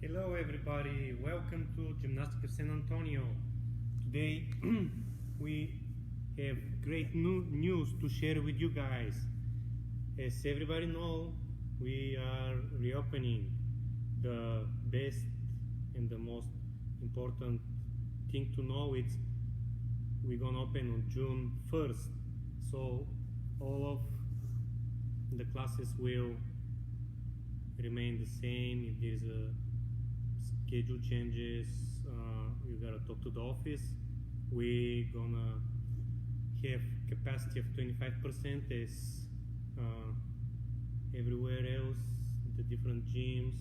Hello everybody, welcome to Gymnastics of San Antonio. Today we have great news to share with you guys. As everybody know, we are reopening. The best and the most important thing to know is we're gonna open on June 1st. So all of the classes will remain the same. If there's a schedule changes, you gotta talk to the office. We're gonna have capacity of 25% as everywhere else, the different gyms.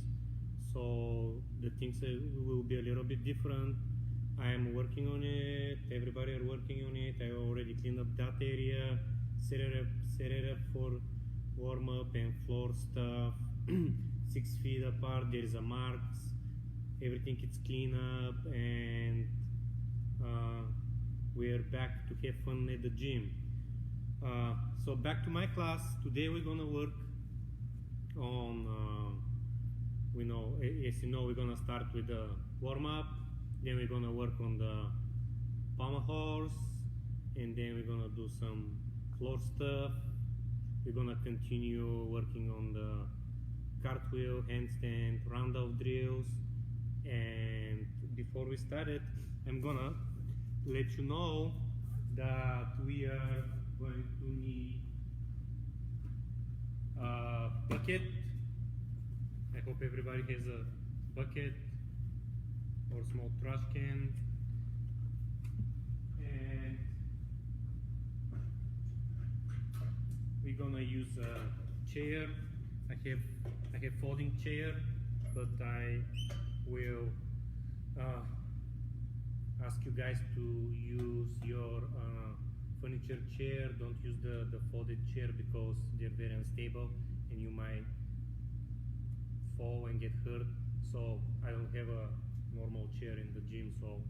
So the things will be a little bit different. I am working on it. Everybody are working on it. I already cleaned up that area, set it up for warm up and floor stuff. 6 feet apart. There is a marks. Everything is clean up, and we're back to have fun at the gym. So back to my class. Today we're gonna work on, as you know, we're gonna start with the warm up. Then we're gonna work on the pommel horse, and then we're gonna do some floor stuff. We're gonna continue working on the cartwheel, handstand, round-off drills. And before we start it, I'm gonna let you know that we are going to need a bucket. I hope everybody has a bucket or small trash can. And we're gonna use a chair. I have folding chair, but I will ask you guys to use your furniture chair. Don't use the folded chair because they're very unstable and you might fall and get hurt. So I don't have a normal chair in the gym, so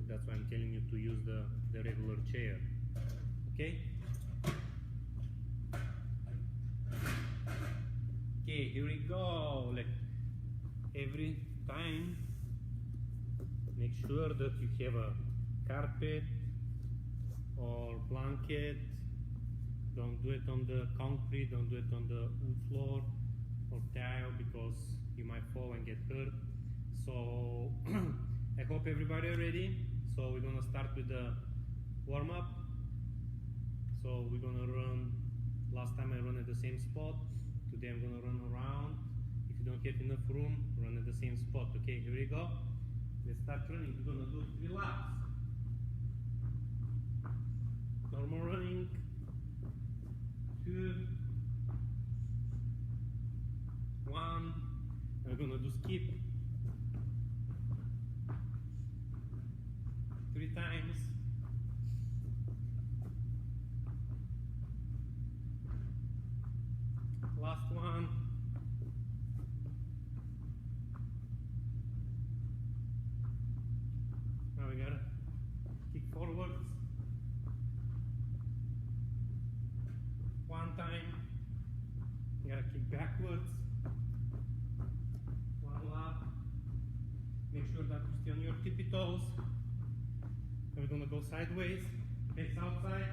that's why I'm telling you to use the regular chair. Okay? Okay, here we go. Every time, make sure that you have a carpet or blanket. Don't do it on the concrete, don't do it on the wood floor or tile because you might fall and get hurt. So I hope everybody are ready. So we're gonna start with the warm-up. So we're gonna run, last time I ran at the same spot. Today I'm gonna run around. If you don't have enough room, run at the same spot. Okay, here we go. Let's start running. We're gonna do 3 laps. Normal running. 2, 1. We're gonna do skip 3 times. Last one. Now we gotta kick forwards 1 time. You gotta kick backwards 1 lap. Make sure that you stay on your tippy toes. And we're gonna go sideways, face outside.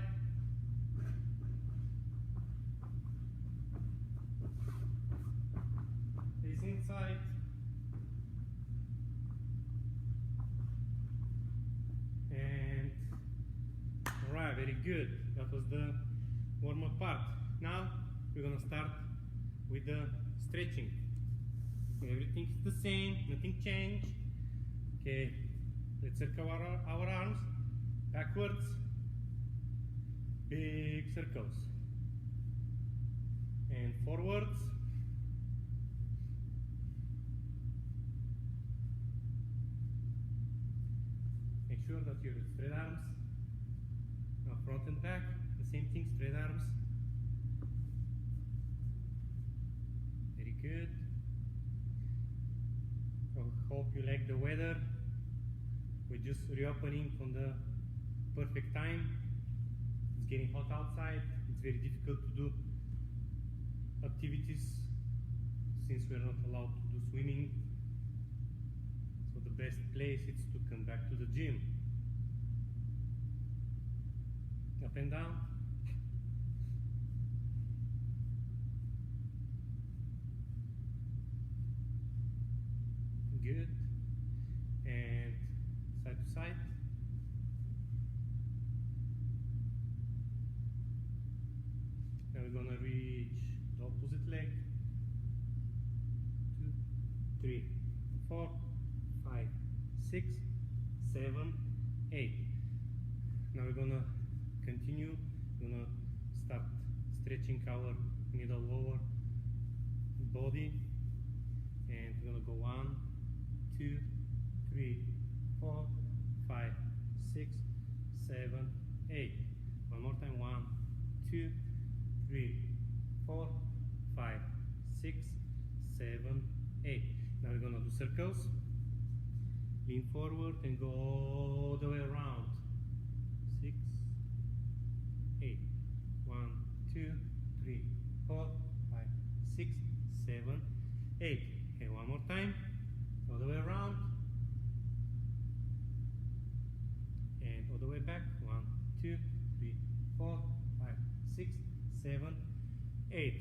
Face inside. And alright, very good. That was the warm-up part. Now we're gonna start with the stretching. Everything is the same, nothing changed. Okay, let's circle our arms backwards. Big circles. And forwards. Make sure that you straight arms. Now front and back, the same thing, straight arms. Very good. I hope you like the weather. We're just reopening on the perfect time. It's getting hot outside. It's very difficult to do activities since we're not allowed to do swimming best place is to come back to the gym. Up and down. Good. And side to side. Now we're gonna reach the opposite leg. 2, 3, 4, 5, 6, 7, 8. Now we're gonna continue. We're gonna start stretching our middle lower body, and we're gonna go 1, 2, 3, 4, 5, 6, 7, 8. One more time. 1, 2, 3, 4, 5, 6, 7, 8. Now we're gonna do circles. Lean forward and go all the way around. 6, 8. 1, 2, 3, 4, 5, 6, 7, 8. And one more time. All the way around. And all the way back. 1, 2, 3, 4, 5, 6, 7, 8.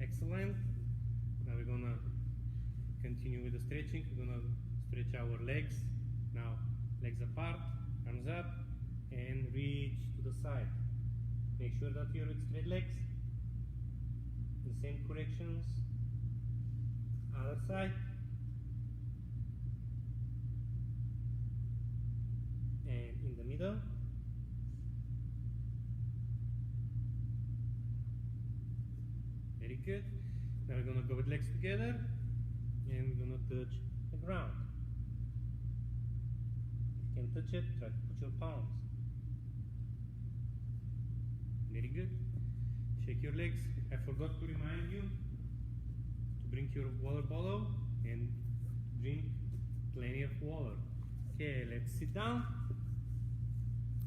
Excellent. Now we're gonna continue with the stretching. We're gonna stretch our legs. Now legs apart, arms up, and reach to the side. Make sure that you're with straight legs. The same corrections. Other side. And in the middle. Very good. Now we're gonna go with legs together, and we're gonna touch the ground. If you can touch it, try to put your palms. Very good. Shake your legs. I forgot to remind you to bring your water bottle and drink plenty of water. Okay, let's sit down.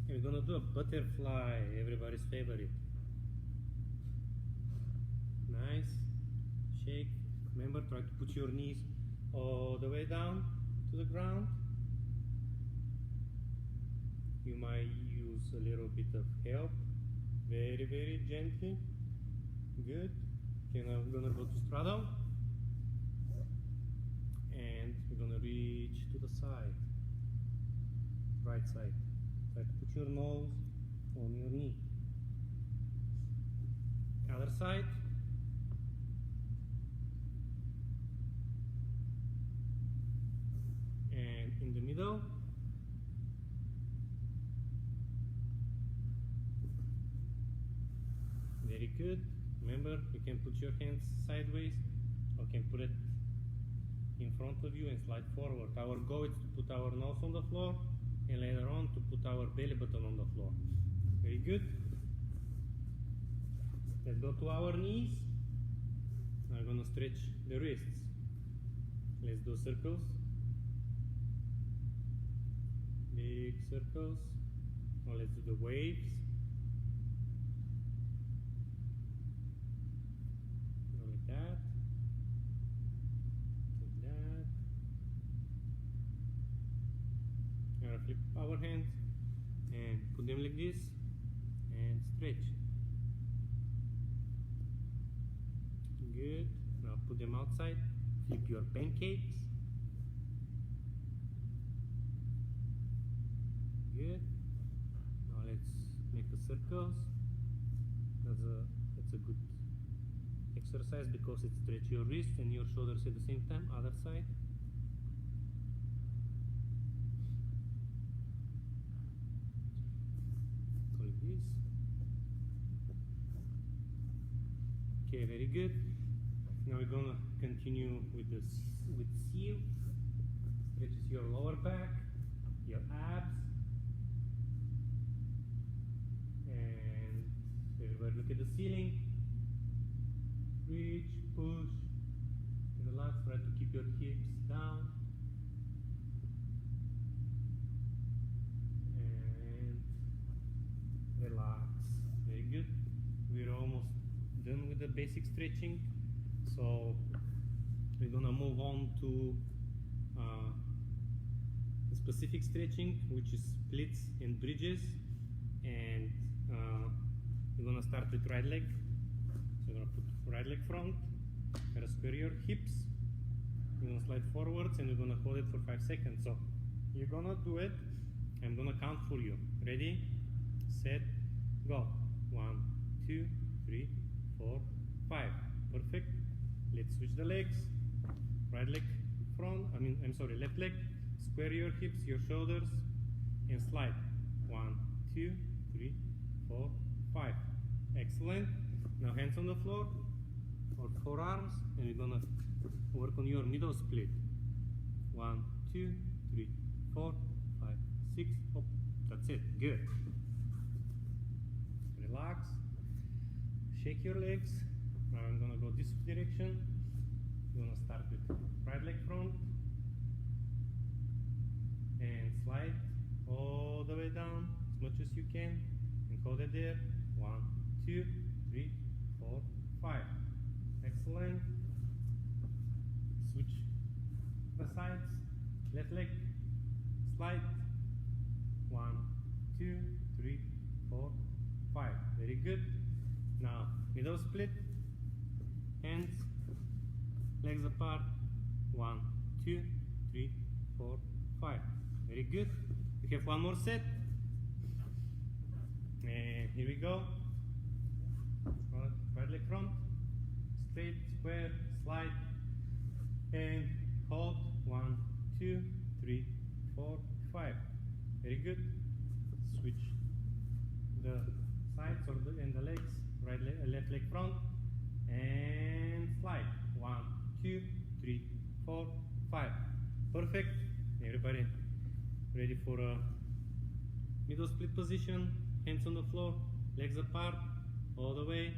And we're gonna do a butterfly, everybody's favorite. Nice. Shake. Remember, try to put your knees all the way down to the ground. You might use a little bit of help. Very, very gently. Good. Okay, now we're gonna go to straddle. And we're gonna reach to the side. Right side. Try to put your nose on your knee. Other side. And in the middle. Very good. Remember, you can put your hands sideways or can put it in front of you and slide forward. Our goal is to put our nose on the floor and later on to put our belly button on the floor. Very good. Let's go to our knees. Now I'm gonna stretch the wrists. Let's do circles. Big circles. Now let's do the waves. Like that. Like that. Now flip our hands and put them like this and stretch. Good. Now put them outside. Flip your pancakes. Good. Now let's make the circles. That's a good exercise because it stretches your wrists and your shoulders at the same time. Other side. So like this. Okay, very good. Now we're gonna continue with seal. Stretches your lower back, your abs. And everybody look at the ceiling. Reach, push, relax, try to keep your hips down. And relax. Very good. We're almost done with the basic stretching. So we're gonna move on to specific stretching, which is splits and bridges. And you're gonna start with right leg. So you're gonna put right leg front, gotta square your hips, you're gonna slide forwards, and you're gonna hold it for 5 seconds. So you're gonna do it, I'm gonna count for you. Ready, set, go. 1, 2, 3, 4, 5. Perfect. Let's switch the legs. Right leg front, left leg. Square your hips, your shoulders, and slide. 1, 2, 3, 4, 5. Excellent. Now hands on the floor or forearms, and we're gonna work on your middle split. 1, 2, 3, 4, 5, 6. Oh, that's it. Good. Relax. Shake your legs. Now I'm gonna go this direction. You're gonna start with right leg front and slide all the way down as much as you can and hold it there. 1, 2, 3, 4, 5. Excellent. Switch the sides. Left leg, slide. 1, 2, 3, 4, 5. Very good. Now middle split. Hands, legs apart. 1, 2, 3, 4, 5. Very good. We have one more set. And here we go. Right leg front, straight, square, slide, and hold. 1, 2, 3, 4, 5. Very good. Switch the sides and the legs. Left leg front and slide. 1, 2, 3, 4, 5. Perfect. Everybody ready for a middle split position? Hands on the floor, legs apart, all the way.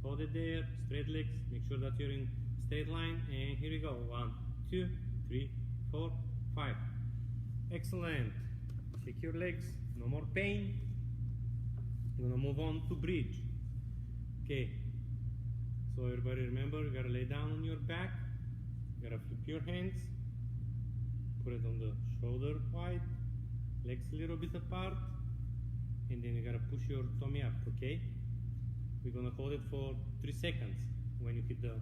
Hold it there, straight legs. Make sure that you're in straight line. And here we go. 1, 2, 3, 4, 5. Excellent. Shake your legs. No more pain. We're gonna move on to bridge. Okay. So everybody remember, you gotta lay down on your back. You gotta flip your hands. Put it on the shoulder wide. Legs a little bit apart. And then you gotta push your tummy up, okay? We're gonna hold it for 3 seconds when you hit the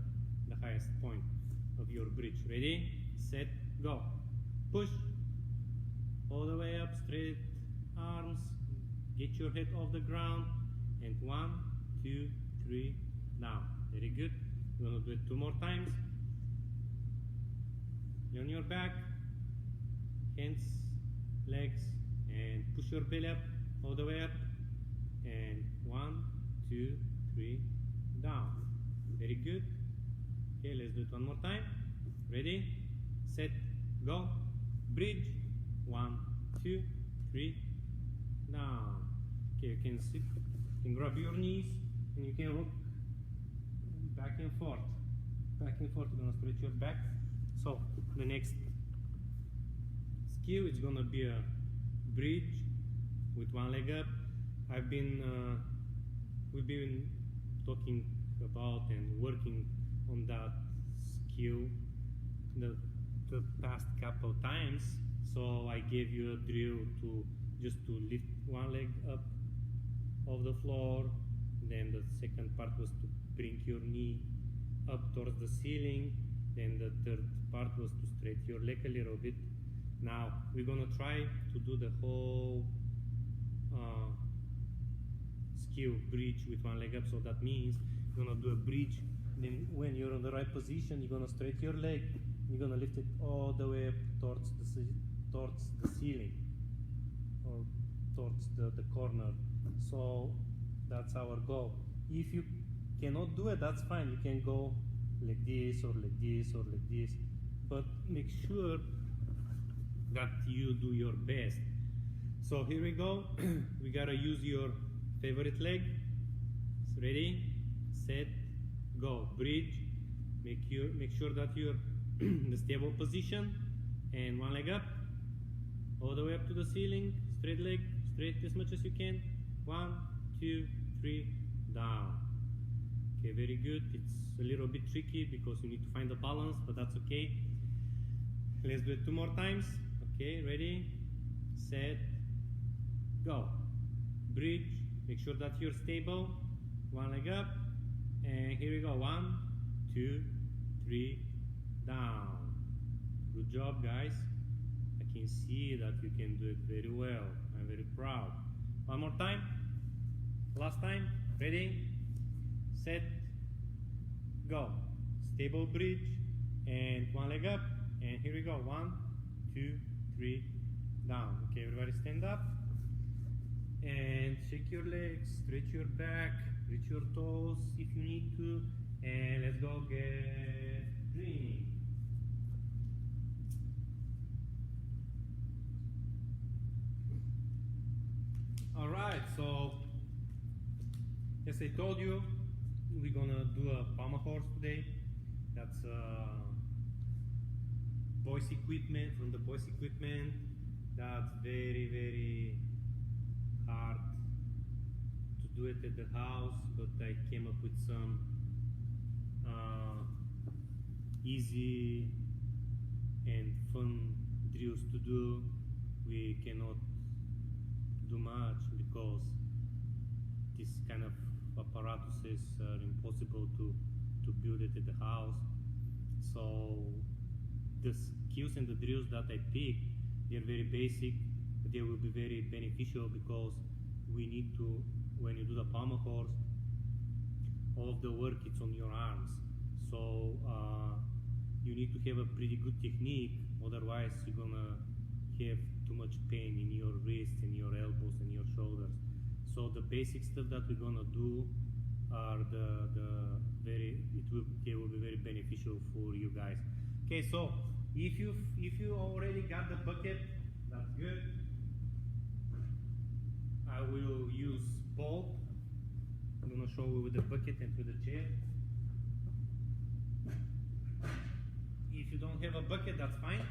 highest point of your bridge. Ready, set, go. Push all the way up, straight arms. Get your head off the ground. And 1, 2, 3, down. Very good. We're gonna do it 2 more times. Lay on your back, hands, legs, and push your belly up, all the way up. And 1, 2, 3, down. Very good. Okay, let's do it 1 more time. Ready, set, go. Bridge. 1, 2, 3, down. Okay, you can sit, you can grab your knees, and you can rock back and forth. Back and forth. You're gonna stretch your back. So the next skill is gonna be a bridge with one leg up. We've been talking about and working on that skill the past couple times. So I gave you a drill to lift one leg up off the floor. Then the second part was to bring your knee up towards the ceiling. Then the third part was to straighten your leg a little bit. Now we're gonna try to do the whole skill bridge with one leg up. So that means you're gonna do a bridge. Then when you're in the right position, you're gonna straighten your leg. You're gonna lift it all the way up towards the ceiling or towards the corner. So that's our goal. If you cannot do it, that's fine. You can go like this or like this or like this, but make sure that you do your best. So here we go. We gotta use your favorite leg. Ready, set, go. Bridge. Make sure that you're in the stable position, and one leg up all the way up to the ceiling. Straight leg, straight as much as you can. 1, 2, 3, down. Okay, very good. It's a little bit tricky because you need to find the balance, but that's okay. Let's do it 2 more times. Okay, ready, set, go. Bridge, make sure that you're stable. One leg up, and here we go. 1, 2, 3, down. Good job, guys. I can see that you can do it very well. I'm very proud. One more time. Last time. Ready, set, go. Stable bridge, and one leg up, and here we go. 1, 2, 3, down. Okay, everybody stand up and shake your legs, stretch your back, reach your toes if you need to, and let's go get drinking. All right, so as I told you, we're gonna do a pommel horse today. That's boys equipment, from the boys equipment. That's very, very hard to do it at the house, but I came up with some easy and fun drills to do. We cannot do much because this kind of apparatuses are impossible to build it at the house. So the skills and the drills that I picked, they're very basic, but they will be very beneficial because we need to, when you do the pommel horse, all of the work it's on your arms. So you need to have a pretty good technique, otherwise you're gonna have too much pain in your wrists and your elbows and your shoulders. So the basic stuff that we're gonna do are they will be very beneficial for you guys. Okay, so if you already got the bucket, that's good. I will use both. I'm gonna show you with the bucket and with the chair. If you don't have a bucket, that's fine.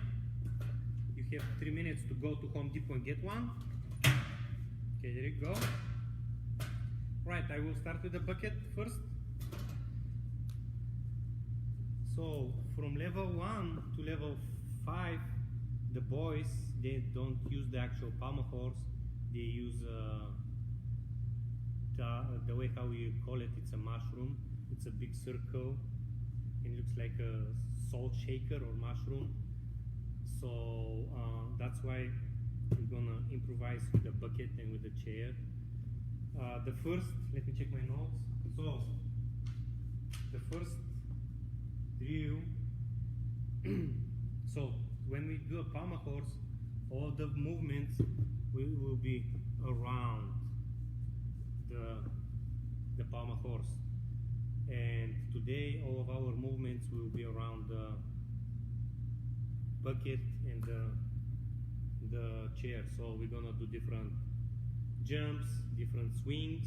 You have 3 minutes to go to Home Depot and get one. Okay, there you go. Right, I will start with the bucket first. So from level 1 to level 5, the boys, they don't use the actual pommel horse. They use the way how you call it, it's a mushroom. It's a big circle and it looks like a salt shaker or mushroom. So that's why we're gonna improvise with the bucket and with the chair. The first, let me check my notes. So the first drill, so when we do a pommel horse, all the movements will be around the pommel horse, and today all of our movements will be around the bucket and the chair. So we're gonna do different jumps, different swings,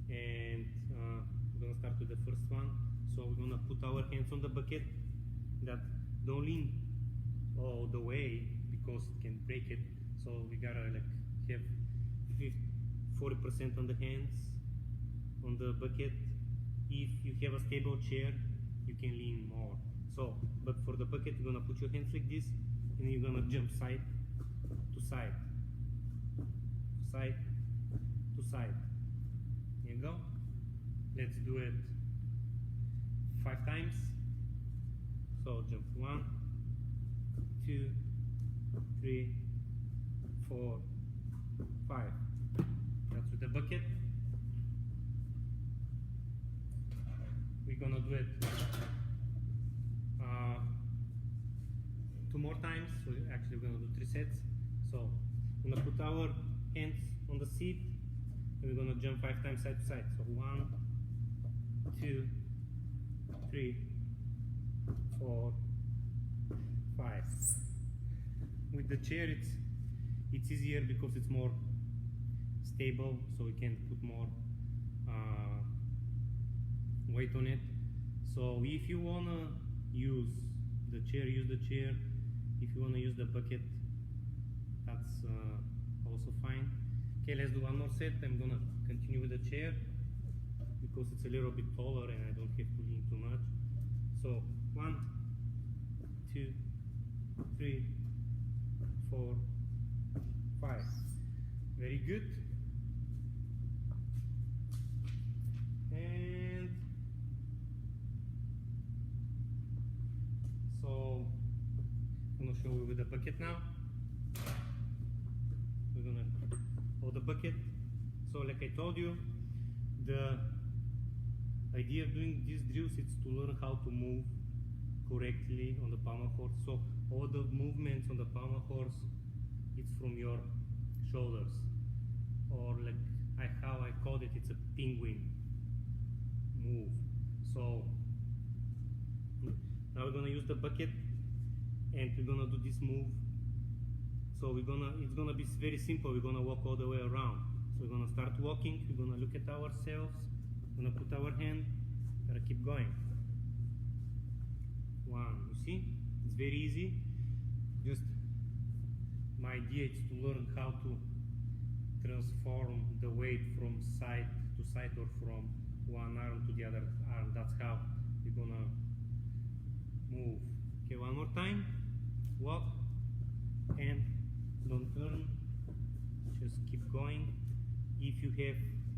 and we're gonna start with the first one. So we're gonna put our hands on the bucket. That don't lean all the way because it can break it. So we gotta like have 40% on the hands on the bucket. If you have a stable chair, you can lean more. So, but for the bucket, you're gonna put your hands like this, and you're gonna jump side to side, side to side. There you go. Let's do it 5 times. So jump 1, 2, 3, 4, 5. That's with the bucket. We're gonna do it 2 more times. So actually we're gonna do 3 sets. So we're gonna put our hands on the seat and we're gonna jump 5 times side to side. So 1, 2, 3, 4, 5. With the chair it's easier because it's more stable, so we can put more weight on it. So if you wanna use the chair, use the chair. If you wanna use the bucket, that's also fine. Okay, let's do one more set. I'm gonna continue with the chair because it's a little bit taller and I don't have to lean too much. So 1, 2, 3, 4, Very good. And so I'm gonna show you with the bucket now. We're gonna hold the bucket. So like I told you, the idea of doing these drills is to learn how to move correctly on the pommel horse. So all the movements on the pommel horse, it's from your shoulders, or like how I called it, it's a penguin move. So now we're gonna use the bucket and we're gonna do this move. So it's gonna be very simple. We're gonna walk all the way around. So we're gonna start walking, we're gonna look at ourselves, we're gonna put our hand, gotta keep going. One, you see? It's very easy. Just my idea is to learn how to transform the weight from side to side or from one arm to the other arm. That's how we're gonna move. Okay, one more time. Walk and don't turn. Just keep going. If you have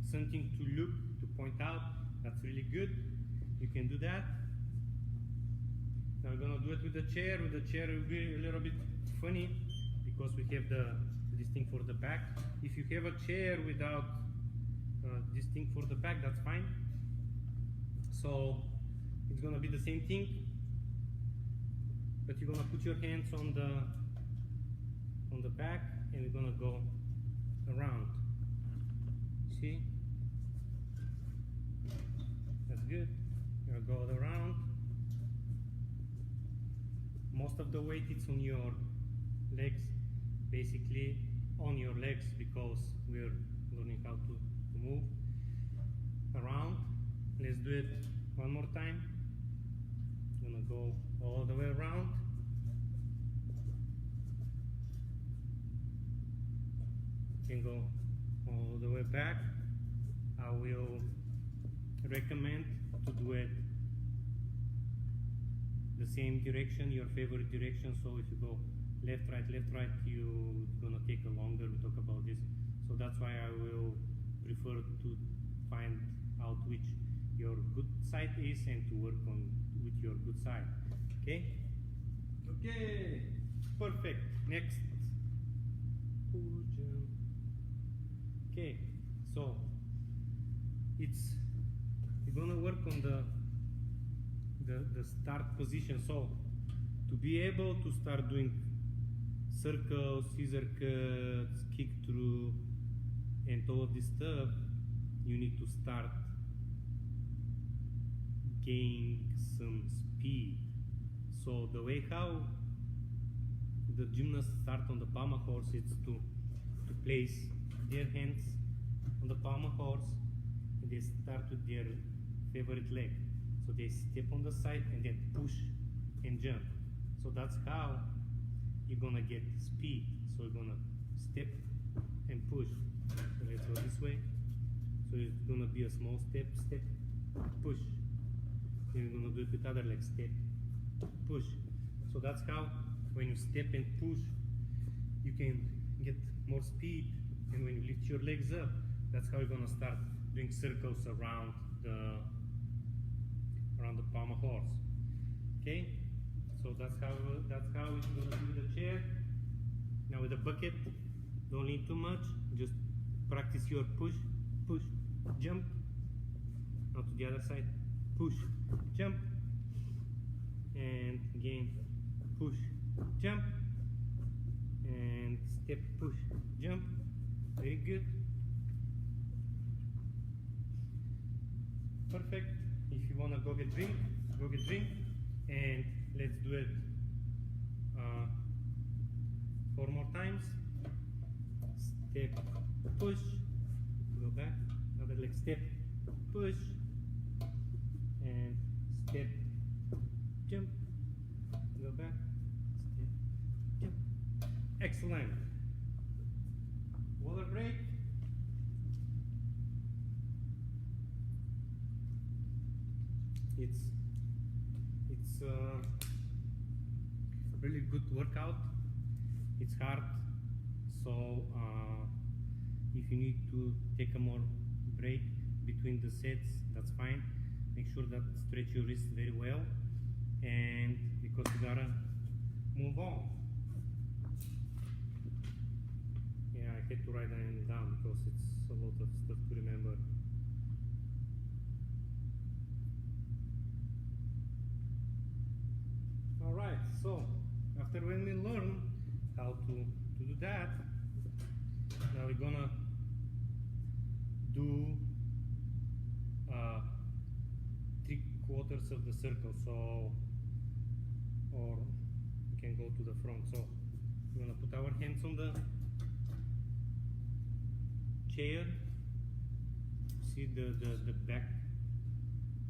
something to look, to point out, that's really good. You can do that. Now we're gonna do it with the chair. With the chair, it will be a little bit funny because we have this thing for the back. If you have a chair without this thing for the back, that's fine. So it's gonna be the same thing, but you're gonna put your hands on the back and we're gonna go around. See? That's good. You're gonna go around. Most of the weight is on your legs, basically on your legs, because we're learning how to move around. Let's do it one more time. I'm gonna go all the way around. You can go all the way back. I will recommend to do it the same direction, your favorite direction. So if you go left, right, you're gonna take a longer. We talk about this. So that's why I will prefer to find out which your good side is and to work on with your good side. Okay? Okay, perfect. Next. Okay, so we're gonna work on the start position. So to be able to start doing circles, scissor cuts, kick through, and all of this stuff, you need to start gain some speed. So the way how the gymnasts start on the pommel horse is to place their hands on the pommel horse and they start with their favorite leg. So they step on the side and then push and jump. So that's how you're gonna get speed. So you're gonna step and push. So let's go this way. So it's gonna be a small step, push. Then you're gonna do it with other leg, step, push. So that's how when you step and push, you can get more speed. And when you lift your legs up, that's how you're gonna start doing circles around the pommel horse. Okay? So that's how it's gonna be with the chair. Now with the bucket, don't lean too much. Just practice your push, jump. Now to the other side, push, jump, and again push, jump, and step, push, jump. Very good. Perfect. If you wanna go get drink, and let's do it 4 more times. Step, push, go back, another leg, step, push, and step, jump, go back, step, jump. Excellent. Water break. It's a really good workout. It's hard, so If you need to take a more break between the sets, that's fine. Make sure that stretch your wrist very well, and because you gotta move on. Yeah, I had to write them down because it's a lot of stuff to remember. Alright, so after when we learn how to do that, now we're gonna do 3/4 of the circle, so, or we can go to the front. So we're gonna put our hands on the chair. See the back,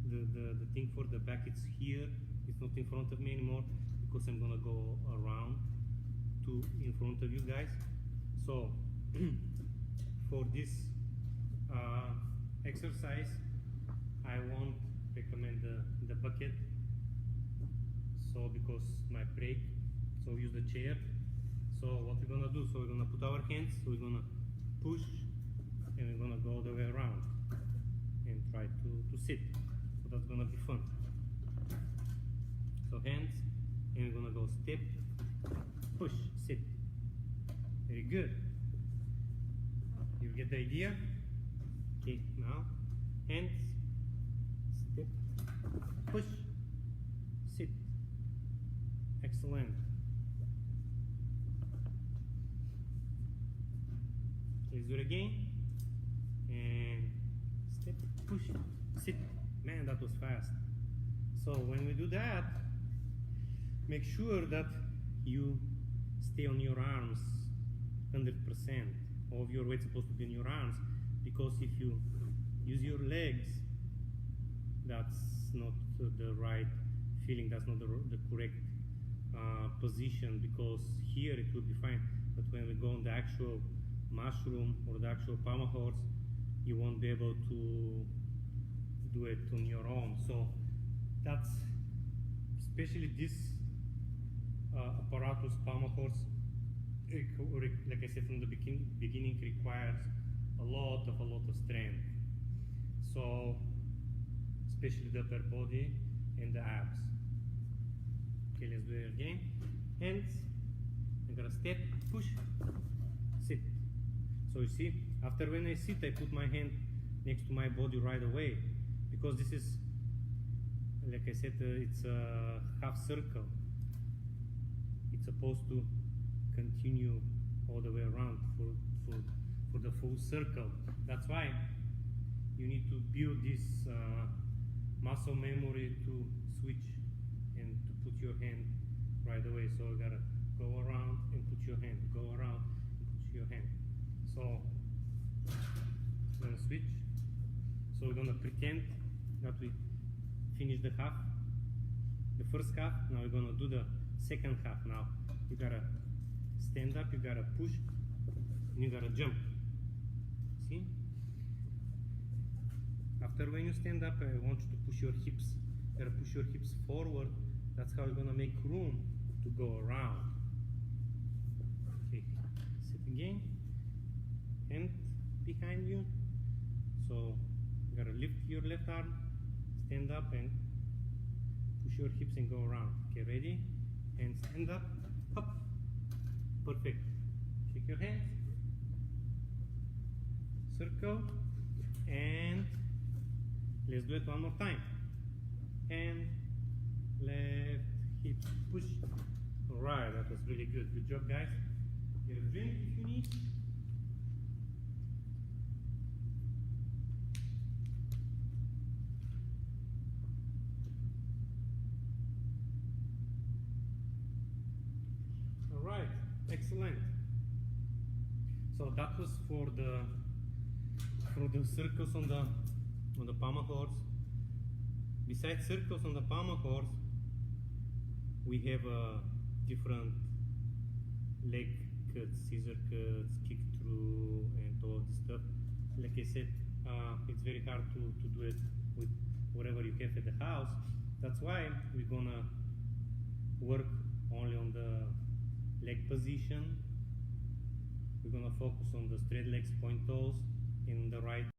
the thing for the back, it's here. It's not in front of me anymore because I'm gonna go around to in front of you guys. So for this exercise, I won't recommend the bucket. So because my break, so use the chair. So what we're gonna do? So we're gonna put our hands. So we're gonna push, and we're gonna go the way around and try to sit. So that's gonna be fun. So hands, and we're gonna go step, push, sit. Very good. You get the idea? Okay, now hands, step, push, sit. Excellent. Let's do it again. And step, push, sit. Man, that was fast. So when we do that, make sure that you stay on your arms 100%. All of your weight is supposed to be on your arms, because if you use your legs, that's not the right feeling, that's not the correct position, because here it will be fine, but when we go on the actual mushroom or the actual pommel horse, you won't be able to do it on your own. So that's, especially this apparatus, pommel horse, like I said from the beginning, requires a lot of strength. So especially the upper body and the abs. Okay, let's do it again. Hands, I'm gonna step, push, sit. So you see, after when I sit, I put my hand next to my body right away, because this is, like I said, it's a half circle. It's supposed to continue all the way around for the full circle. That's why you need to build this muscle memory to switch and to put your hand right away. So you gotta go around and put your hand, go around and put your hand. So we're gonna switch. So we're gonna pretend that we finish the half, the first half. Now we're gonna do the second half. Now you gotta stand up, you gotta push, and you gotta jump. See? After when you stand up, I want you to push your hips. You gotta push your hips forward. That's how you're gonna make room to go around. Okay, sit again. Hand behind you. So you gotta lift your left arm, stand up and push your hips and go around. Okay, ready? And stand up, up. Perfect. Shake your hands. Circle. And let's do it one more time. And left hip push. Alright, that was really good. Good job, guys. Get a drink if you need. Alright, excellent. So that was for the circles on the pommel horse. Besides circles on the pommel horse, we have different leg cuts, scissor cuts, kick through, and all this stuff. Like I said, it's very hard to do it with whatever you have at the house. That's why we're gonna work only on the leg position. We're gonna focus on the straight legs, point toes, in the right